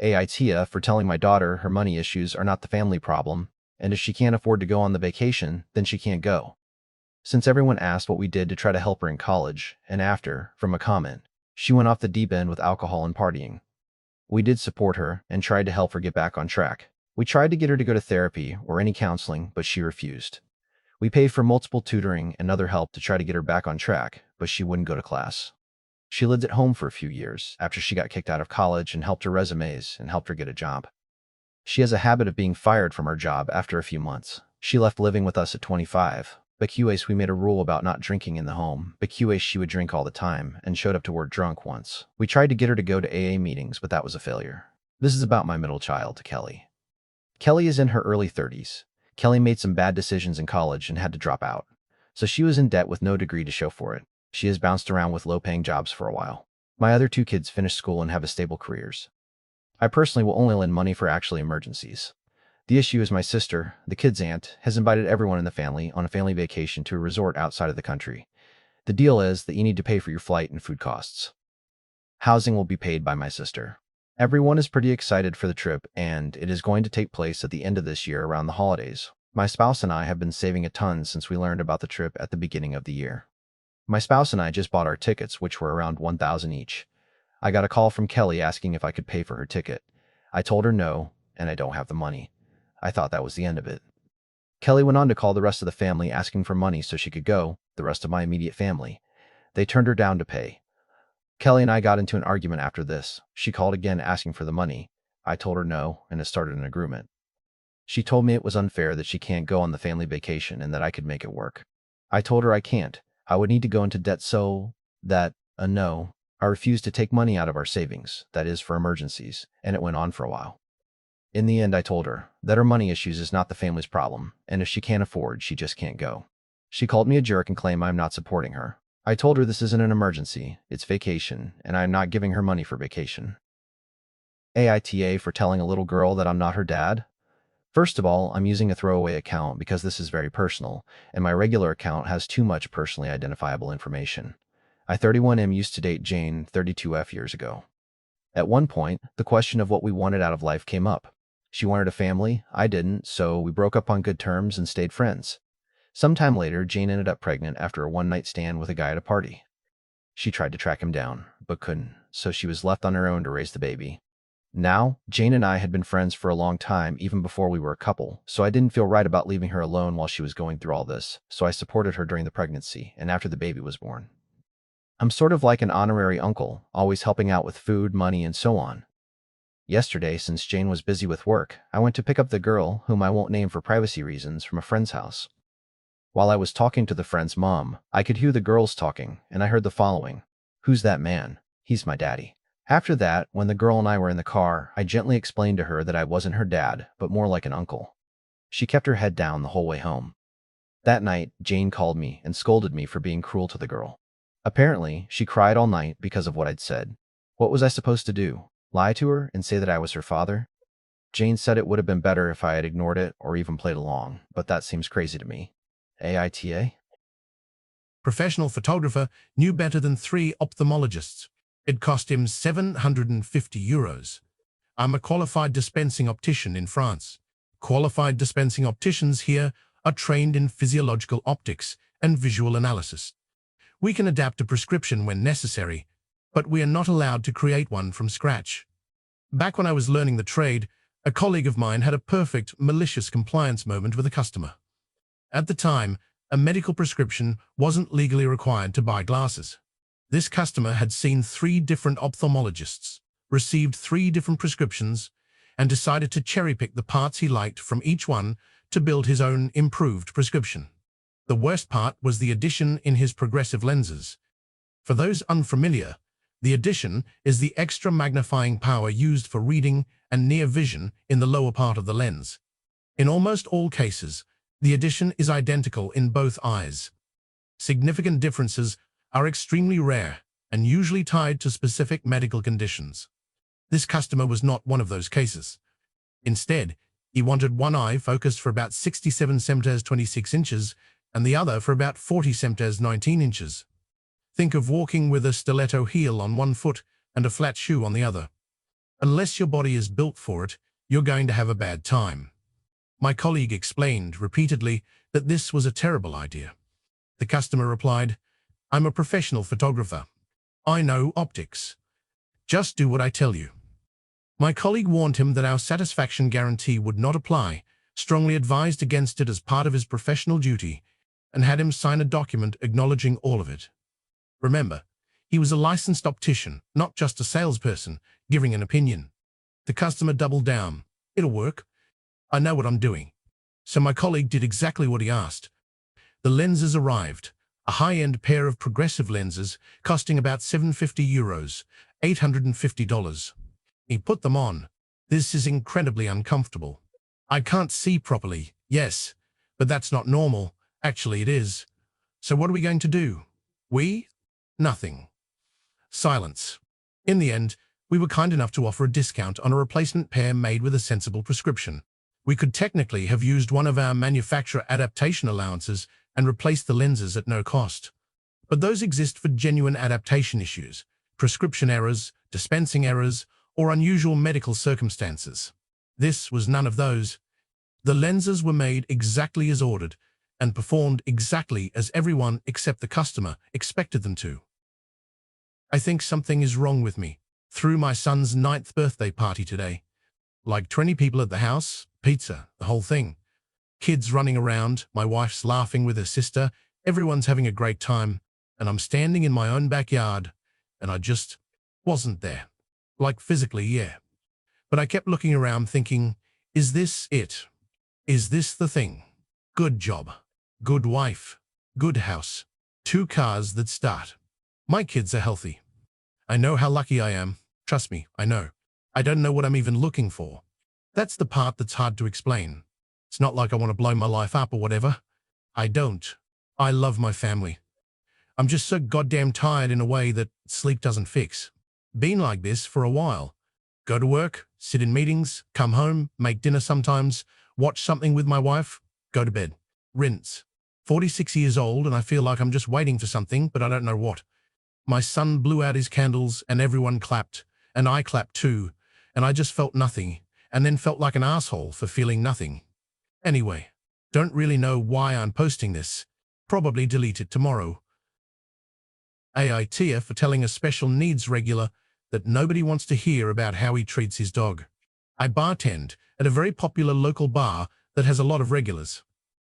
AITA for telling my daughter her money issues are not the family problem, and if she can't afford to go on the vacation, then she can't go. Since everyone asked what we did to try to help her in college, and after, from a comment, she went off the deep end with alcohol and partying. We did support her and tried to help her get back on track. We tried to get her to go to therapy or any counseling, but she refused. We paid for multiple tutoring and other help to try to get her back on track, but she wouldn't go to class. She lived at home for a few years after she got kicked out of college and helped her resumes and helped her get a job. She has a habit of being fired from her job after a few months. She left living with us at 25. Because we made a rule about not drinking in the home, because she would drink all the time and showed up to work drunk once. We tried to get her to go to AA meetings, but that was a failure. This is about my middle child, Kelly. Kelly is in her early 30s. Kelly made some bad decisions in college and had to drop out. So she was in debt with no degree to show for it. She has bounced around with low-paying jobs for a while. My other two kids finished school and have stable careers. I personally will only lend money for actually emergencies. The issue is my sister, the kid's aunt, has invited everyone in the family on a family vacation to a resort outside of the country. The deal is that you need to pay for your flight and food costs. Housing will be paid by my sister. Everyone is pretty excited for the trip, and it is going to take place at the end of this year around the holidays. My spouse and I have been saving a ton since we learned about the trip at the beginning of the year. My spouse and I just bought our tickets, which were around $1,000 each. I got a call from Kelly asking if I could pay for her ticket. I told her no, and I don't have the money. I thought that was the end of it. Kelly went on to call the rest of the family asking for money so she could go, the rest of my immediate family. They turned her down to pay. Kelly and I got into an argument after this. She called again asking for the money. I told her no, and it started an agreement. She told me it was unfair that she can't go on the family vacation and that I could make it work. I told her I can't. I would need to go into debt so that, no, I refused to take money out of our savings, that is for emergencies, and it went on for a while. In the end, I told her that her money issues is not the family's problem, and if she can't afford, she just can't go. She called me a jerk and claimed I'm not supporting her. I told her this isn't an emergency, it's vacation, and I'm not giving her money for vacation. AITA for telling a little girl that I'm not her dad? First of all, I'm using a throwaway account because this is very personal, and my regular account has too much personally identifiable information. I 31M used to date Jane 32F years ago. At one point, the question of what we wanted out of life came up. She wanted a family, I didn't, so we broke up on good terms and stayed friends. Sometime later, Jane ended up pregnant after a one-night stand with a guy at a party. She tried to track him down, but couldn't, so she was left on her own to raise the baby. Now, Jane and I had been friends for a long time, even before we were a couple, so I didn't feel right about leaving her alone while she was going through all this, so I supported her during the pregnancy and after the baby was born. I'm sort of like an honorary uncle, always helping out with food, money, and so on. Yesterday, since Jane was busy with work, I went to pick up the girl, whom I won't name for privacy reasons, from a friend's house. While I was talking to the friend's mom, I could hear the girls talking, and I heard the following. "Who's that man? He's my daddy." After that, when the girl and I were in the car, I gently explained to her that I wasn't her dad, but more like an uncle. She kept her head down the whole way home. That night, Jane called me and scolded me for being cruel to the girl. Apparently, she cried all night because of what I'd said. What was I supposed to do? Lie to her and say that I was her father? Jane said it would have been better if I had ignored it or even played along, but that seems crazy to me. AITA? Professional photographer knew better than 3 ophthalmologists. It cost him €750. I'm a qualified dispensing optician in France. Qualified dispensing opticians here are trained in physiological optics and visual analysis. We can adapt a prescription when necessary, but we are not allowed to create one from scratch. Back when I was learning the trade, a colleague of mine had a perfect malicious compliance moment with a customer. At the time, a medical prescription wasn't legally required to buy glasses. This customer had seen 3 different ophthalmologists, received 3 different prescriptions, and decided to cherry-pick the parts he liked from each one to build his own improved prescription. The worst part was the addition in his progressive lenses. For those unfamiliar, the addition is the extra magnifying power used for reading and near vision in the lower part of the lens. In almost all cases, the addition is identical in both eyes. Significant differences are extremely rare and usually tied to specific medical conditions. This customer was not one of those cases. Instead, he wanted one eye focused for about 67 cm 26 inches and the other for about 40 cm 19 inches. Think of walking with a stiletto heel on one foot and a flat shoe on the other. Unless your body is built for it, you're going to have a bad time. My colleague explained repeatedly that this was a terrible idea. The customer replied, "I'm a professional photographer. I know optics. Just do what I tell you." My colleague warned him that our satisfaction guarantee would not apply, strongly advised against it as part of his professional duty, and had him sign a document acknowledging all of it. Remember, he was a licensed optician, not just a salesperson, giving an opinion. The customer doubled down. "It'll work. I know what I'm doing." So my colleague did exactly what he asked. The lenses arrived, a high-end pair of progressive lenses costing about €750, $850. He put them on. "This is incredibly uncomfortable. I can't see properly." "Yes, but that's not normal. Actually, it is. So what are we going to do?" "We? Nothing." Silence. In the end, we were kind enough to offer a discount on a replacement pair made with a sensible prescription. We could technically have used one of our manufacturer adaptation allowances and replaced the lenses at no cost. But those exist for genuine adaptation issues, prescription errors, dispensing errors, or unusual medical circumstances. This was none of those. The lenses were made exactly as ordered and performed exactly as everyone except the customer expected them to. I think something is wrong with me. Threw my son's 9th birthday party today. Like 20 people at the house, pizza, the whole thing. Kids running around, my wife's laughing with her sister, everyone's having a great time, and I'm standing in my own backyard, and I just wasn't there. Like physically, yeah. But I kept looking around thinking, is this it? Is this the thing? Good job. Good wife. Good house. 2 cars that start. My kids are healthy. I know how lucky I am. Trust me, I know. I don't know what I'm even looking for. That's the part that's hard to explain. It's not like I want to blow my life up or whatever. I don't. I love my family. I'm just so goddamn tired in a way that sleep doesn't fix. Been like this for a while. Go to work, sit in meetings, come home, make dinner sometimes, watch something with my wife, go to bed. Rinse. 46 years old and I feel like I'm just waiting for something, but I don't know what. My son blew out his candles and everyone clapped, and I clapped too, and I just felt nothing, and then felt like an asshole for feeling nothing. Anyway, don't really know why I'm posting this. Probably delete it tomorrow. AITA for telling a special needs regular that nobody wants to hear about how he treats his dog. I bartend at a very popular local bar that has a lot of regulars.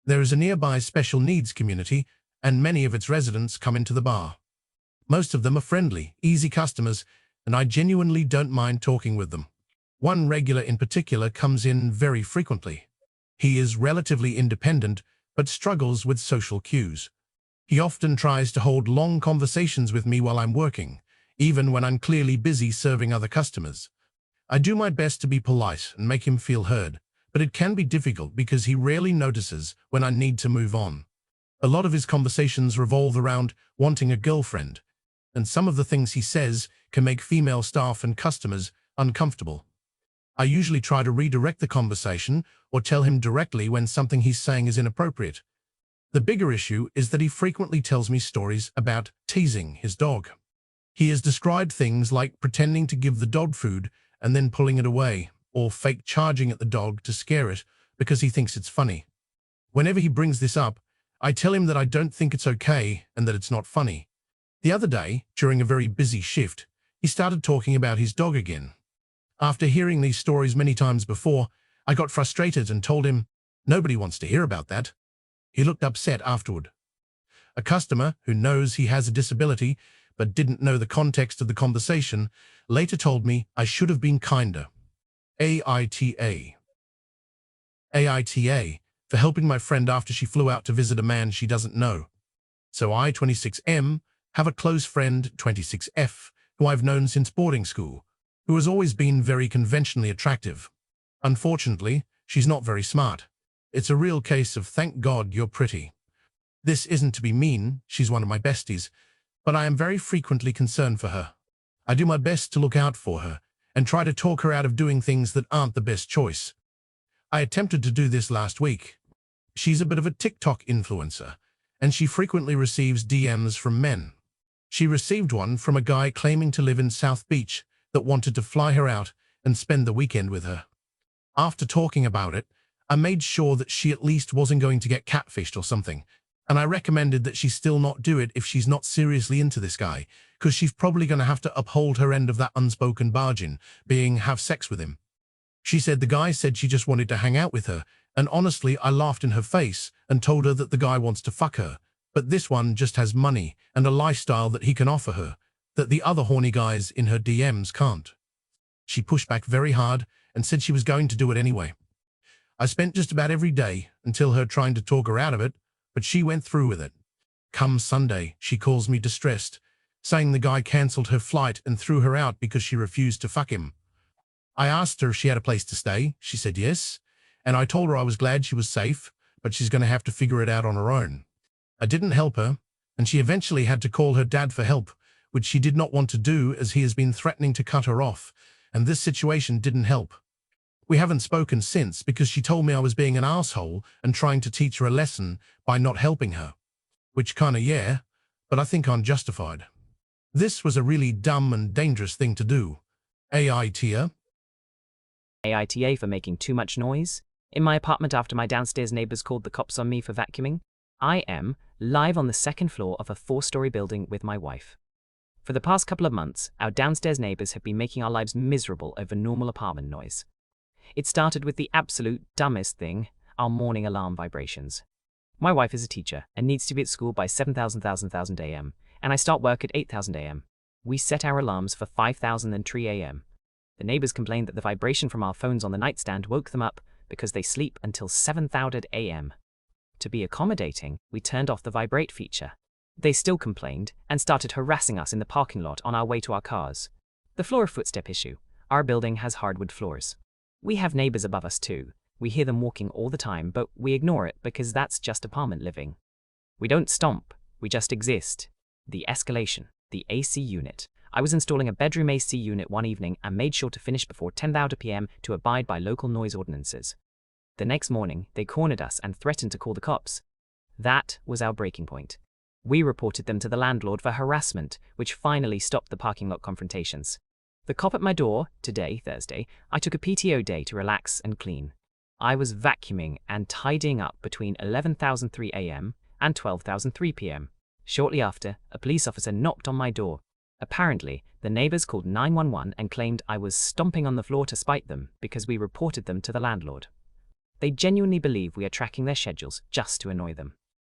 There is a nearby special needs community, and many of its residents come into the bar. Most of them are friendly, easy customers, and I genuinely don't mind talking with them. One regular in particular comes in very frequently. He is relatively independent, but struggles with social cues. He often tries to hold long conversations with me while I'm working, even when I'm clearly busy serving other customers. I do my best to be polite and make him feel heard, but it can be difficult because he rarely notices when I need to move on. A lot of his conversations revolve around wanting a girlfriend, and some of the things he says can make female staff and customers uncomfortable. I usually try to redirect the conversation or tell him directly when something he's saying is inappropriate. The bigger issue is that he frequently tells me stories about teasing his dog. He has described things like pretending to give the dog food and then pulling it away, or fake charging at the dog to scare it because he thinks it's funny. Whenever he brings this up, I tell him that I don't think it's okay and that it's not funny. The other day, during a very busy shift, he started talking about his dog again. After hearing these stories many times before, I got frustrated and told him, "Nobody wants to hear about that." He looked upset afterward. A customer who knows he has a disability but didn't know the context of the conversation later told me I should have been kinder. AITA. AITA for helping my friend after she flew out to visit a man she doesn't know. So I, 26M, have a close friend, 26F, who I've known since boarding school, who has always been very conventionally attractive. Unfortunately, she's not very smart. It's a real case of thank God you're pretty. This isn't to be mean, she's one of my besties, but I am very frequently concerned for her. I do my best to look out for her and try to talk her out of doing things that aren't the best choice. I attempted to do this last week. She's a bit of a TikTok influencer, and she frequently receives DMs from men. She received one from a guy claiming to live in South Beach that wanted to fly her out and spend the weekend with her. After talking about it, I made sure that she at least wasn't going to get catfished or something, and I recommended that she still not do it if she's not seriously into this guy, because she's probably going to have to uphold her end of that unspoken bargain, being have sex with him. She said the guy said she just wanted to hang out with her, and honestly, I laughed in her face and told her that the guy wants to fuck her, but this one just has money and a lifestyle that he can offer her, that the other horny guys in her DMs can't. She pushed back very hard and said she was going to do it anyway. I spent just about every day until her trying to talk her out of it, but she went through with it. Come Sunday, she calls me distressed, saying the guy cancelled her flight and threw her out because she refused to fuck him. I asked her if she had a place to stay. She said yes, and I told her I was glad she was safe, but she's going to have to figure it out on her own. I didn't help her, and she eventually had to call her dad for help, which she did not want to do as he has been threatening to cut her off, and this situation didn't help. We haven't spoken since because she told me I was being an asshole and trying to teach her a lesson by not helping her. Which kinda yeah, but I think I'm justified. This was a really dumb and dangerous thing to do. AITA. AITA for making too much noise. In my apartment after my downstairs neighbors called the cops on me for vacuuming, I am live on the second floor of a 4-story building with my wife. For the past couple of months, our downstairs neighbors have been making our lives miserable over normal apartment noise. It started with the absolute dumbest thing, our morning alarm vibrations. My wife is a teacher and needs to be at school by 7,000 a.m., and I start work at 8,000 a.m. We set our alarms for 5,003 a.m. The neighbors complained that the vibration from our phones on the nightstand woke them up because they sleep until 7,000 a.m. To be accommodating, we turned off the vibrate feature. They still complained and started harassing us in the parking lot on our way to our cars. The floor footstep issue. Our building has hardwood floors. We have neighbors above us too. We hear them walking all the time, but we ignore it because that's just apartment living. We don't stomp, we just exist. The escalation, the AC unit. I was installing a bedroom AC unit one evening and made sure to finish before 10:00 p.m. to abide by local noise ordinances. The next morning, they cornered us and threatened to call the cops. That was our breaking point. We reported them to the landlord for harassment, which finally stopped the parking lot confrontations. The cop at my door, today, Thursday, I took a PTO day to relax and clean. I was vacuuming and tidying up between 11,003 a.m. and 12,003 p.m. Shortly after, a police officer knocked on my door. Apparently, the neighbors called 911 and claimed I was stomping on the floor to spite them because we reported them to the landlord. They genuinely believe we are tracking their schedules just to annoy them.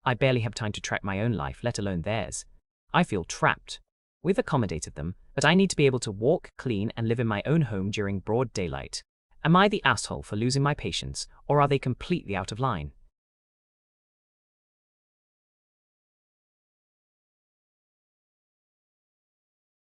I barely have time to track my own life, let alone theirs. I feel trapped. We've accommodated them, but I need to be able to walk, clean, and live in my own home during broad daylight. Am I the asshole for losing my patience, or are they completely out of line?